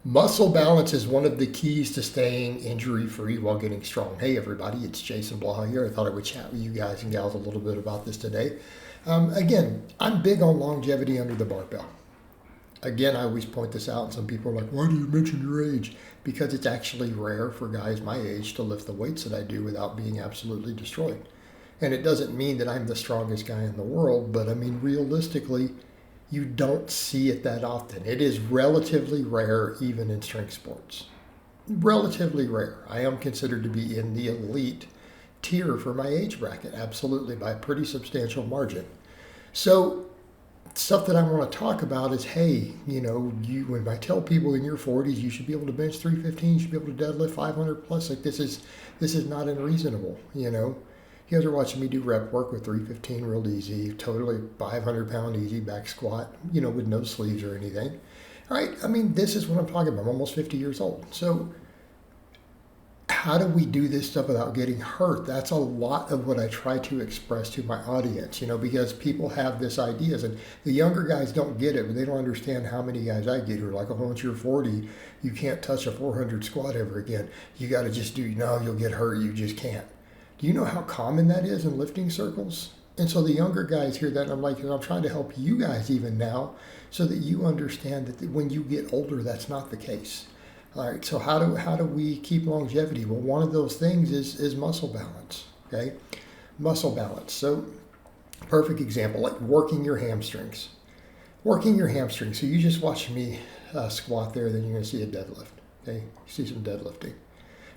Muscle balance is one of the keys to staying injury-free while getting strong. Hey everybody, it's Jason Blaha here. I thought I would chat with you guys and gals a little bit about this today. Again, I'm big on longevity under the barbell. Again, I always point this out, and some people are like, why do you mention your age? Because it's actually rare for guys my age to lift the weights that I do without being absolutely destroyed. And it doesn't mean that I'm the strongest guy in the world, but I mean, realistically, you don't see it that often. It is relatively rare, even in strength sports. Relatively rare. I am considered to be in the elite tier for my age bracket, absolutely, by a pretty substantial margin. So, stuff that I want to talk about is, hey, when I tell people in your 40s you should be able to bench 315, you should be able to deadlift 500 plus, like this is not unreasonable, You guys are watching me do rep work with 315 real easy, totally 500 pound easy back squat, with no sleeves or anything. All right, I mean, this is what I'm talking about. I'm almost 50 years old. So how do we do this stuff without getting hurt? That's a lot of what I try to express to my audience, because people have this ideas, and the younger guys don't get it, but they don't understand how many guys I get who are like, oh, once you're 40, you can't touch a 400 squat ever again. You got to just you'll get hurt. You just can't. Do you know how common that is in lifting circles? And so the younger guys hear that, and I'm like, I'm trying to help you guys even now so that you understand that when you get older, that's not the case. All right, so how do we keep longevity? Well, one of those things is muscle balance, okay? Muscle balance. So perfect example, like working your hamstrings. Working your hamstrings. So you just watch me squat there, then you're going to see a deadlift, okay? You see some deadlifting.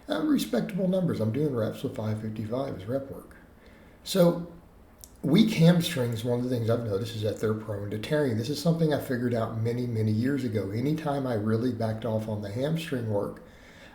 Respectable numbers. I'm doing reps with 555 as rep work. So weak hamstrings, one of the things I've noticed is that they're prone to tearing. This is something I figured out many, many years ago. Anytime I really backed off on the hamstring work,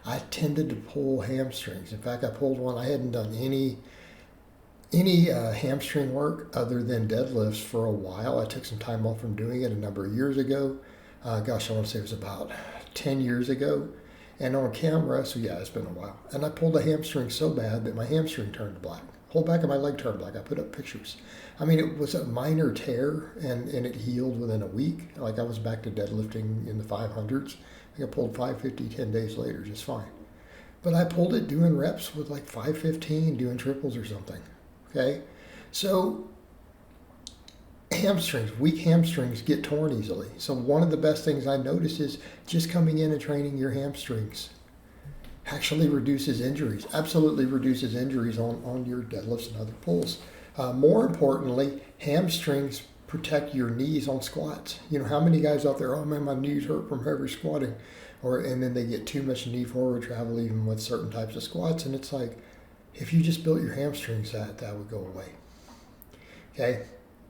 I tended to pull hamstrings. In fact, I pulled one. I hadn't done any hamstring work other than deadlifts for a while. I took some time off from doing it a number of years ago. I want to say it was about 10 years ago. And on camera, so yeah, it's been a while. And I pulled a hamstring so bad that my hamstring turned black. Whole back of my leg turned black. I put up pictures. I mean, it was a minor tear, and it healed within a week. Like I was back to deadlifting in the 500s. I think I pulled 550 10 days later, just fine. But I pulled it doing reps with like 515, doing triples or something. Okay? So hamstrings, weak hamstrings get torn easily. So one of the best things I notice is just coming in and training your hamstrings actually reduces injuries, absolutely reduces injuries on your deadlifts and other pulls. More importantly, hamstrings protect your knees on squats. How many guys out there, oh man, my knees hurt from heavy squatting, and then they get too much knee forward travel even with certain types of squats, and it's like, if you just built your hamstrings, that would go away. Okay?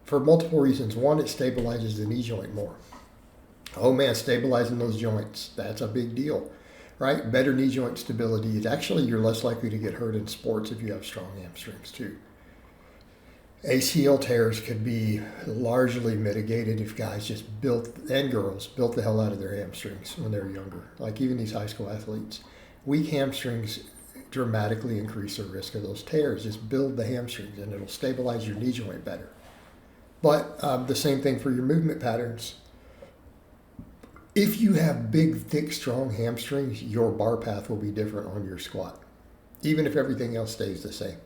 For multiple reasons. One, it stabilizes the knee joint more. Oh man, stabilizing those joints, that's a big deal, right? Better knee joint stability. You're less likely to get hurt in sports if you have strong hamstrings too. ACL tears could be largely mitigated if guys and girls built the hell out of their hamstrings when they're younger. Like even these high school athletes. Weak hamstrings dramatically increase the risk of those tears. Just build the hamstrings and it'll stabilize your knee joint better. But the same thing for your movement patterns. If you have big, thick, strong hamstrings, your bar path will be different on your squat, even if everything else stays the same,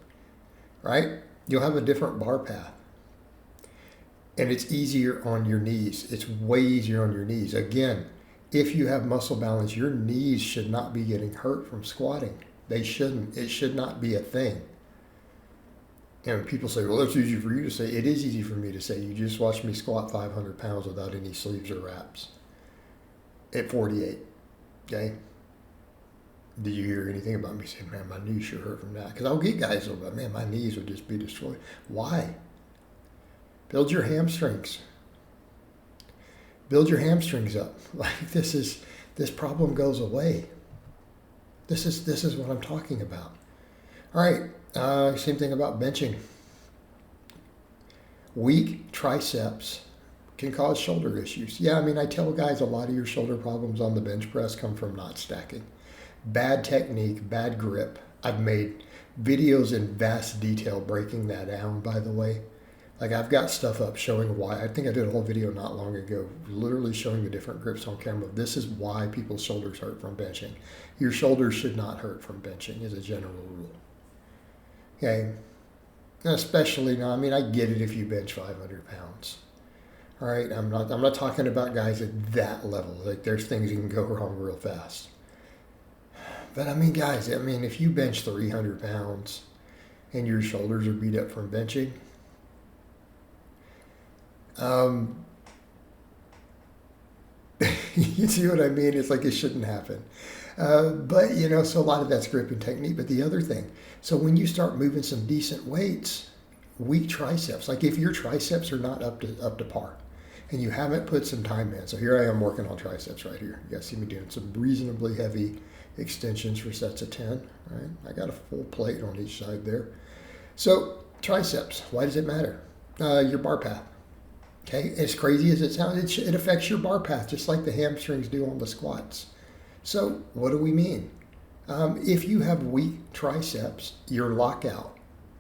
right? You'll have a different bar path. And it's easier on your knees. It's way easier on your knees. Again, if you have muscle balance, your knees should not be getting hurt from squatting. They shouldn't. It should not be a thing. And people say, well, that's easy for you to say. It is easy for me to say. You just watch me squat 500 pounds without any sleeves or wraps at 48, okay? Did you hear anything about me saying, man, my knees sure hurt from that? Because I'll get guys who go, man, my knees would just be destroyed. Why? Build your hamstrings. Build your hamstrings up. Like this problem goes away. This is what I'm talking about. All right. Same thing about benching. Weak triceps can cause shoulder issues. Yeah, I mean, I tell guys a lot of your shoulder problems on the bench press come from not stacking. Bad technique, bad grip. I've made videos in vast detail breaking that down, by the way. Like I've got stuff up showing why. I think I did a whole video not long ago, literally showing the different grips on camera. This is why people's shoulders hurt from benching. Your shoulders should not hurt from benching as a general rule. Okay, especially now. I mean, I get it if you bench 500 pounds. All right, I'm not talking about guys at that level. Like there's things you can go wrong real fast. But I mean, guys, I mean, if you bench 300 pounds and your shoulders are beat up from benching, you see what I mean? It's like it shouldn't happen. But, you know, so a lot of that's grip and technique. But the other thing, so when you start moving some decent weights, weak triceps, like if your triceps are not up to par and you haven't put some time in. So here I am working on triceps right here. You guys see me doing some reasonably heavy extensions for sets of 10, right? I got a full plate on each side there. So triceps, why does it matter? Your bar path. Okay, as crazy as it sounds, it affects your bar path just like the hamstrings do on the squats. So what do we mean? If you have weak triceps, your lockout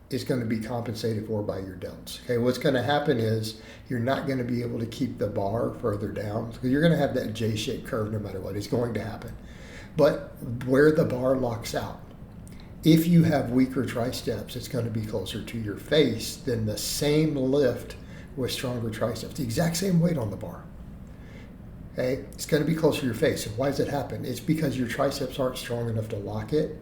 is going to be compensated for by your delts. Okay, what's going to happen is you're not going to be able to keep the bar further down because you're going to have that J-shaped curve no matter what. It's going to happen. But where the bar locks out, if you have weaker triceps, it's going to be closer to your face than the same lift with stronger triceps. The exact same weight on the bar. Okay, it's going to be closer to your face. And why does it happen? It's because your triceps aren't strong enough to lock it,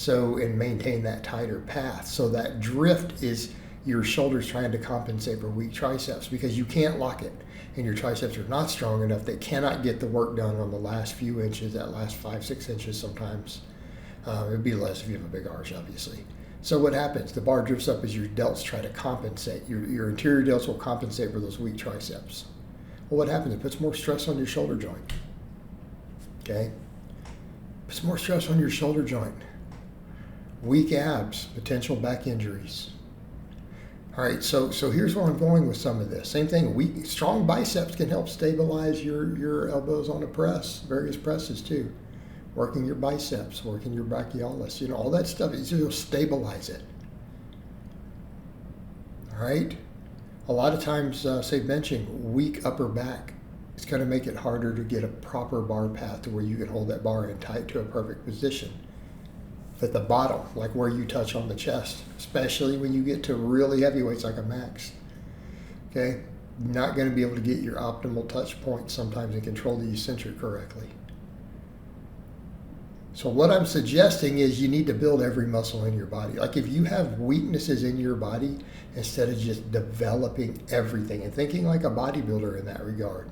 and maintain that tighter path. So that drift is your shoulders trying to compensate for weak triceps because you can't lock it, and your triceps are not strong enough. They cannot get the work done on the last few inches, that last 5-6 inches sometimes. It'd be less if you have a big arch, obviously. So what happens? The bar drifts up as your delts try to compensate. Your interior delts will compensate for those weak triceps. Well, what happens? It puts more stress on your shoulder joint. Okay? Puts more stress on your shoulder joint. Weak abs, potential back injuries. All right, so here's where I'm going with some of this. Same thing, strong biceps can help stabilize your elbows on a press, various presses too. Working your biceps, working your brachialis, you know, all that stuff, it'll stabilize it. All right? A lot of times, say benching, weak upper back, it's going to make it harder to get a proper bar path to where you can hold that bar in tight to a perfect position. At the bottom, like where you touch on the chest, especially when you get to really heavy weights like a max. Okay? Not going to be able to get your optimal touch point sometimes and control the eccentric correctly. So what I'm suggesting is you need to build every muscle in your body. Like if you have weaknesses in your body, instead of just developing everything and thinking like a bodybuilder in that regard,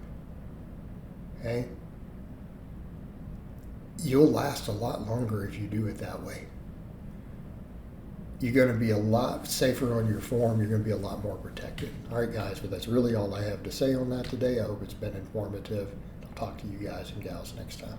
okay? You'll last a lot longer if you do it that way. You're going to be a lot safer on your form. You're going to be a lot more protected. All right, guys, but that's really all I have to say on that today. I hope it's been informative. I'll talk to you guys and gals next time.